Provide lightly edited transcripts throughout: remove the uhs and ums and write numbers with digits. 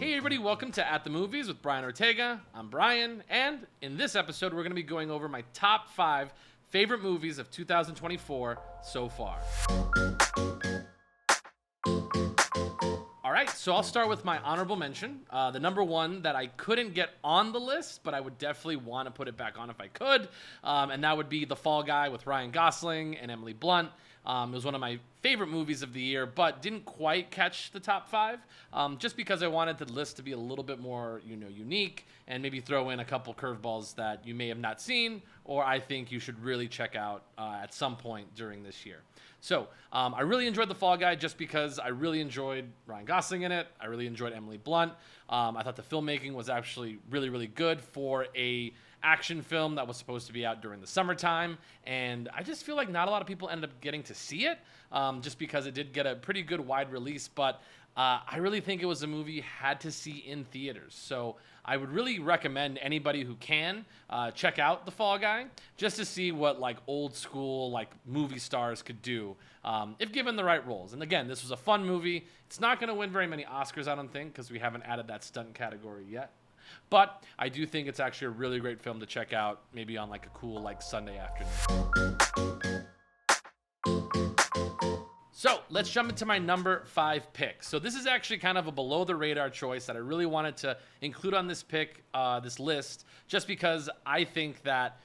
Hey everybody, welcome to At the Movies with Brian Ortega. I'm Brian, and in this episode, we're going to be going over my top 5 favorite movies of 2024 so far. All right, so I'll start with my honorable mention. The number one that I couldn't get on the list, but I would definitely want to put it back on if I could, and that would be The Fall Guy with Ryan Gosling and Emily Blunt. It was one of my favorite movies of the year, but didn't quite catch the top 5, just because I wanted the list to be a little bit more, unique, and maybe throw in a couple curveballs that you may have not seen, or I think you should really check out at some point during this year. So I really enjoyed The Fall Guy just because I really enjoyed Ryan Gosling in it. I really enjoyed Emily Blunt. I thought the filmmaking was actually really, really good for a action film that was supposed to be out during the summertime, and I just feel like not a lot of people ended up getting to see it, just because it did get a pretty good wide release, but I really think it was a movie you had to see in theaters. So I would really recommend anybody who can check out The Fall Guy just to see what old school movie stars could do if given the right roles. And again, this was a fun movie. It's not going to win very many Oscars, I don't think, because we haven't added that stunt category yet. But I do think it's actually a really great film to check out, maybe on a cool Sunday afternoon. So let's jump into my number 5 pick. So this is actually kind of a below the radar choice that I really wanted to include on this this list, just because I think that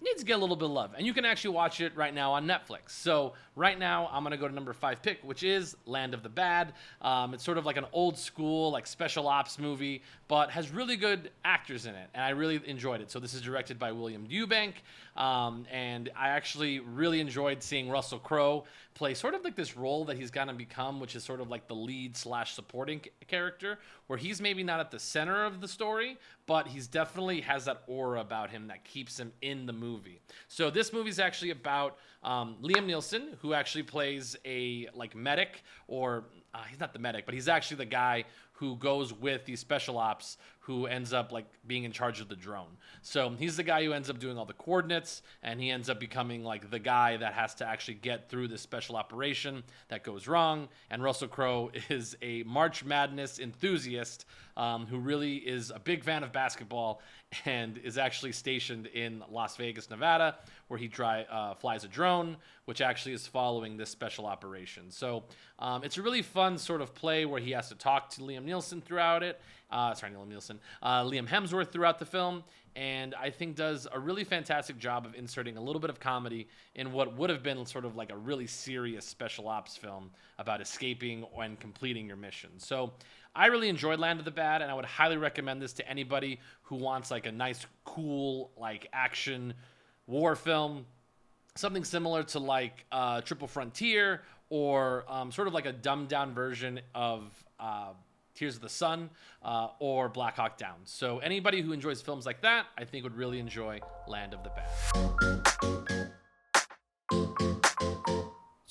it needs to get a little bit of love. And you can actually watch it right now on Netflix. So right now I'm going to go to number 5 pick, which is Land of the Bad. It's sort of like an old school special ops movie, but has really good actors in it. And I really enjoyed it. So this is directed by William Eubank. And I actually really enjoyed seeing Russell Crowe play sort of this role that he's going to become, which is sort of the lead / supporting character, where he's maybe not at the center of the story, but he's definitely has that aura about him that keeps him in the movie. So this movie is actually about Liam Neeson, who actually plays a medic, or he's not the medic, but he's actually the guy who goes with these special ops, who ends up being in charge of the drone. So he's the guy who ends up doing all the coordinates, and he ends up becoming the guy that has to actually get through this special operation that goes wrong. And Russell Crowe is a March Madness enthusiast who really is a big fan of basketball and is actually stationed in Las Vegas, Nevada, where he flies a drone, which actually is following this special operation. So it's a really fun sort of play where he has to talk to Liam Hemsworth throughout the film, and I think does a really fantastic job of inserting a little bit of comedy in what would have been sort of a really serious special ops film about escaping and completing your mission. So I really enjoyed Land of the Bad, and I would highly recommend this to anybody who wants a nice, cool, action war film, something similar to Triple Frontier, or sort of a dumbed-down version of Tears of the Sun, or Black Hawk Down. So anybody who enjoys films like that, I think would really enjoy Land of the Bad.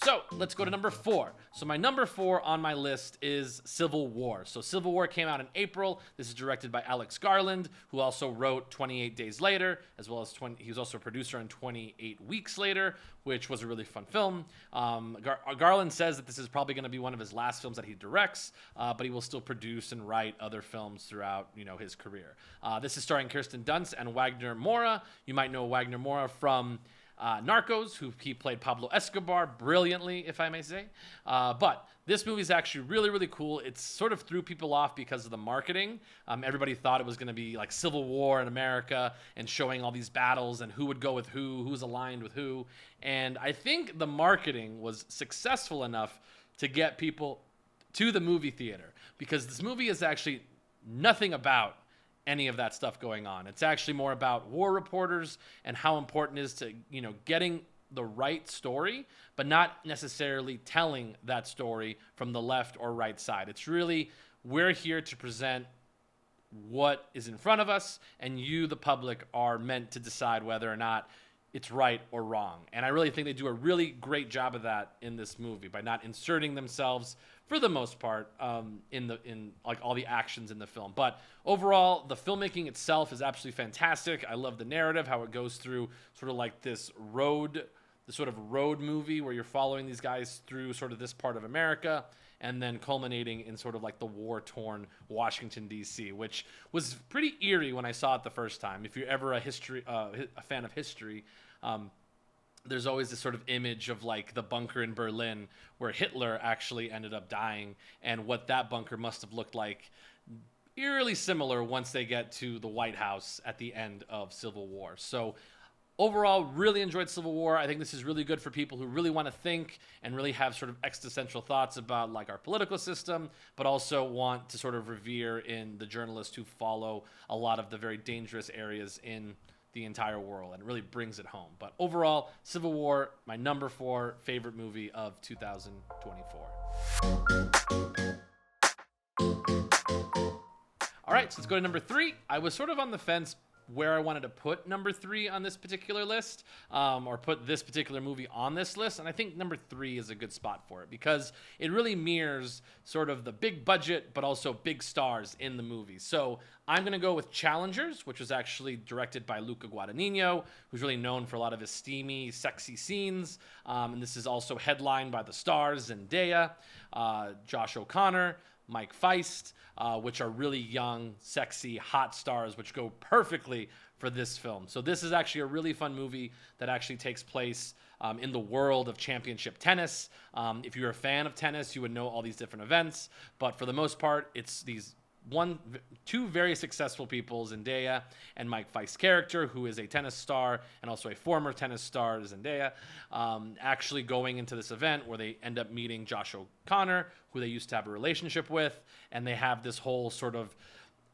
So let's go to number 4. So my number 4 on my list is Civil War. So Civil War came out in April. This is directed by Alex Garland, who also wrote 28 Days Later, as well as he was also a producer on 28 Weeks Later, which was a really fun film. Garland says that this is probably going to be one of his last films that he directs, but he will still produce and write other films throughout his career. This is starring Kirsten Dunst and Wagner Moura. You might know Wagner Moura from Narcos, who he played Pablo Escobar brilliantly, if I may say. But this movie is actually really, really cool. It sort of threw people off because of the marketing. Everybody thought it was going to be Civil War in America and showing all these battles and who would go with who's aligned with who. And I think the marketing was successful enough to get people to the movie theater, because this movie is actually nothing about any of that stuff going on. It's actually more about war reporters and how important it is to, getting the right story, but not necessarily telling that story from the left or right side. It's really, we're here to present what is in front of us, and you, the public, are meant to decide whether or not it's right or wrong. And I really think they do a really great job of that in this movie by not inserting themselves, for the most part, in all the actions in the film. But overall, the filmmaking itself is absolutely fantastic. I love the narrative, how it goes through sort of this road the sort of road movie where you're following these guys through sort of this part of America, and then culminating in sort of like the war-torn Washington, D.C., which was pretty eerie when I saw it the first time. If you're ever a fan of history, there's always this sort of image of like the bunker in Berlin where Hitler actually ended up dying, and what that bunker must have looked like eerily similar once they get to the White House at the end of Civil War. So overall, really enjoyed Civil War. I think this is really good for people who really want to think and really have sort of existential thoughts about like our political system, but also want to sort of revere in the journalists who follow a lot of the very dangerous areas in the entire world, and it really brings it home. But overall, Civil War, my number 4 favorite movie of 2024. All right, so let's go to number 3. I was sort of on the fence where I wanted to put number 3 on this particular list, or put this particular movie on this list, and I think number 3 is a good spot for it because it really mirrors sort of the big budget but also big stars in the movie. So I'm going to go with Challengers, which was actually directed by Luca Guadagnino, who's really known for a lot of his steamy, sexy scenes, and this is also headlined by the stars Zendaya, Josh O'Connor, Mike Feist, which are really young, sexy, hot stars, which go perfectly for this film. So this is actually a really fun movie that actually takes place in the world of championship tennis. If you're a fan of tennis, you would know all these different events, but for the most part, it's these two very successful people, Zendaya and Mike Feist's character, who is a tennis star and also a former tennis star, Zendaya, actually going into this event where they end up meeting Josh O'Connor, who they used to have a relationship with, and they have this whole sort of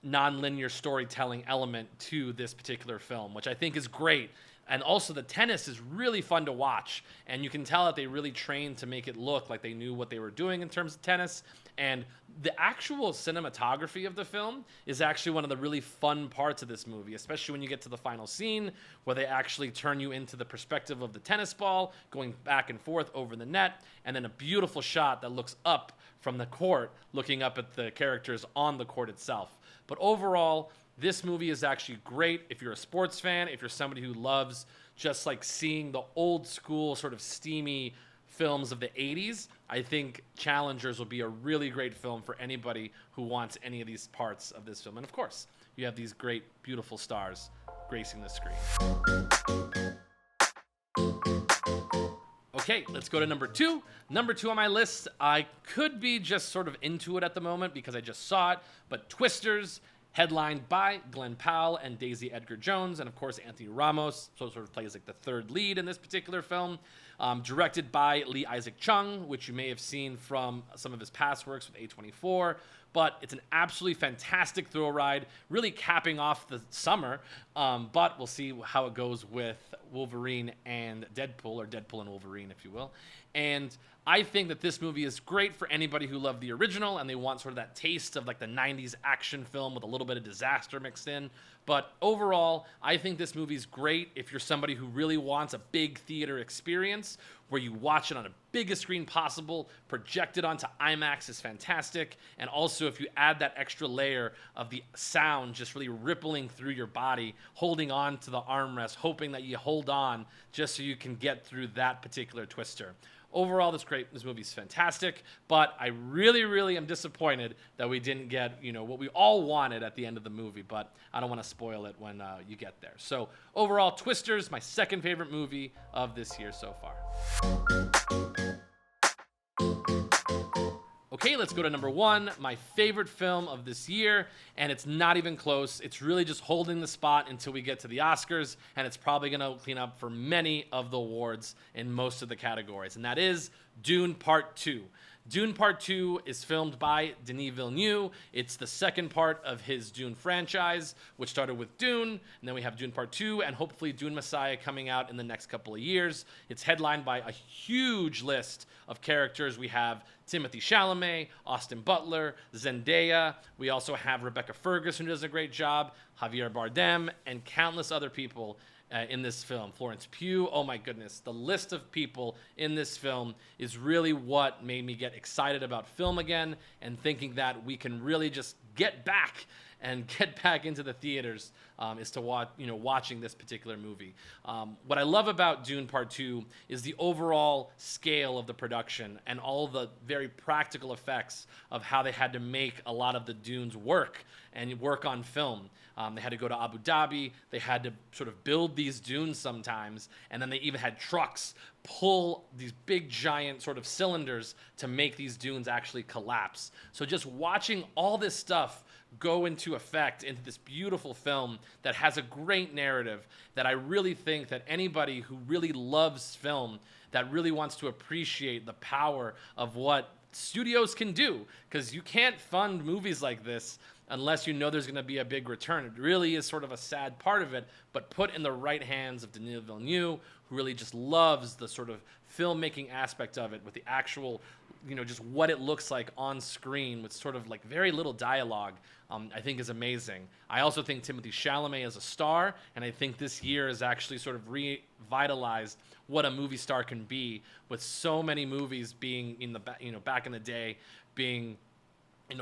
non-linear storytelling element to this particular film, which I think is great. And also the tennis is really fun to watch, and you can tell that they really trained to make it look like they knew what they were doing in terms of tennis. And the actual cinematography of the film is actually one of the really fun parts of this movie, especially when you get to the final scene where they actually turn you into the perspective of the tennis ball going back and forth over the net, and then a beautiful shot that looks up from the court, looking up at the characters on the court itself. But overall, this movie is actually great if you're a sports fan, if you're somebody who loves just like seeing the old school sort of steamy films of the 80s. I think Challengers will be a really great film for anybody who wants any of these parts of this film. And of course, you have these great, beautiful stars gracing the screen. Okay, let's go to number 2. Number 2 on my list, I could be just sort of into it at the moment because I just saw it, but Twisters, headlined by Glenn Powell and Daisy Edgar Jones, and of course Anthony Ramos, so sort of plays like the third lead in this particular film. Directed by Lee Isaac Chung, which you may have seen from some of his past works with A24, but it's an absolutely fantastic thrill ride, really capping off the summer, but we'll see how it goes with Wolverine and Deadpool, or Deadpool and Wolverine, if you will. And I think that this movie is great for anybody who loved the original and they want sort of that taste of like the 90s action film with a little bit of disaster mixed in. But overall, I think this movie's great if you're somebody who really wants a big theater experience where you watch it on the biggest screen possible, projected onto IMAX is fantastic. And also if you add that extra layer of the sound just really rippling through your body, holding on to the armrest, hoping that you hold on just so you can get through that particular twister. Overall, this movie's fantastic, but I really, really am disappointed that we didn't get, what we all wanted at the end of the movie, but I don't want to spoil it when you get there. So overall, Twisters, my second favorite movie of this year so far. Okay, let's go to number 1, my favorite film of this year, and it's not even close. It's really just holding the spot until we get to the Oscars, and it's probably going to clean up for many of the awards in most of the categories, and that is Dune Part 2. Dune Part 2 is filmed by Denis Villeneuve. It's the second part of his Dune franchise, which started with Dune, and then we have Dune Part 2, and hopefully Dune Messiah coming out in the next couple of years. It's headlined by a huge list of characters. We have Timothée Chalamet, Austin Butler, Zendaya. We also have Rebecca Ferguson, who does a great job, Javier Bardem, and countless other people in this film. Florence Pugh, oh my goodness. The list of people in this film is really what made me get excited about film again and thinking that we can really just get back and get back into the theaters is to watching this particular movie. What I love about Dune Part 2 is the overall scale of the production and all the very practical effects of how they had to make a lot of the dunes work and work on film. They had to go to Abu Dhabi. They had to sort of build these dunes sometimes, and then they even had trucks pull these big giant sort of cylinders to make these dunes actually collapse. So just watching all this stuff go into effect into this beautiful film that has a great narrative, that I really think that anybody who really loves film, that really wants to appreciate the power of what studios can do, because you can't fund movies like this unless you know there's going to be a big return. It really is sort of a sad part of it, but put in the right hands of Denis Villeneuve, who really just loves the sort of filmmaking aspect of it with the actual, just what it looks like on screen with sort of like very little dialogue, I think is amazing. I also think Timothée Chalamet is a star, and I think this year has actually sort of revitalized what a movie star can be, with so many movies being in the back in the day being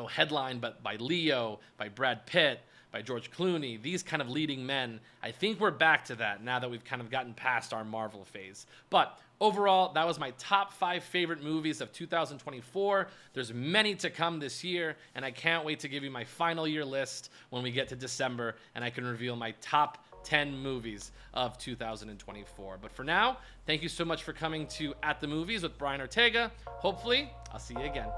headlined by Leo, by Brad Pitt, by George Clooney, these kind of leading men. I think we're back to that now that we've kind of gotten past our Marvel phase. But overall, that was my top 5 favorite movies of 2024. There's many to come this year, and I can't wait to give you my final year list when we get to December, and I can reveal my top 10 movies of 2024. But for now, thank you so much for coming to At the Movies with Brian Ortega. Hopefully, I'll see you again.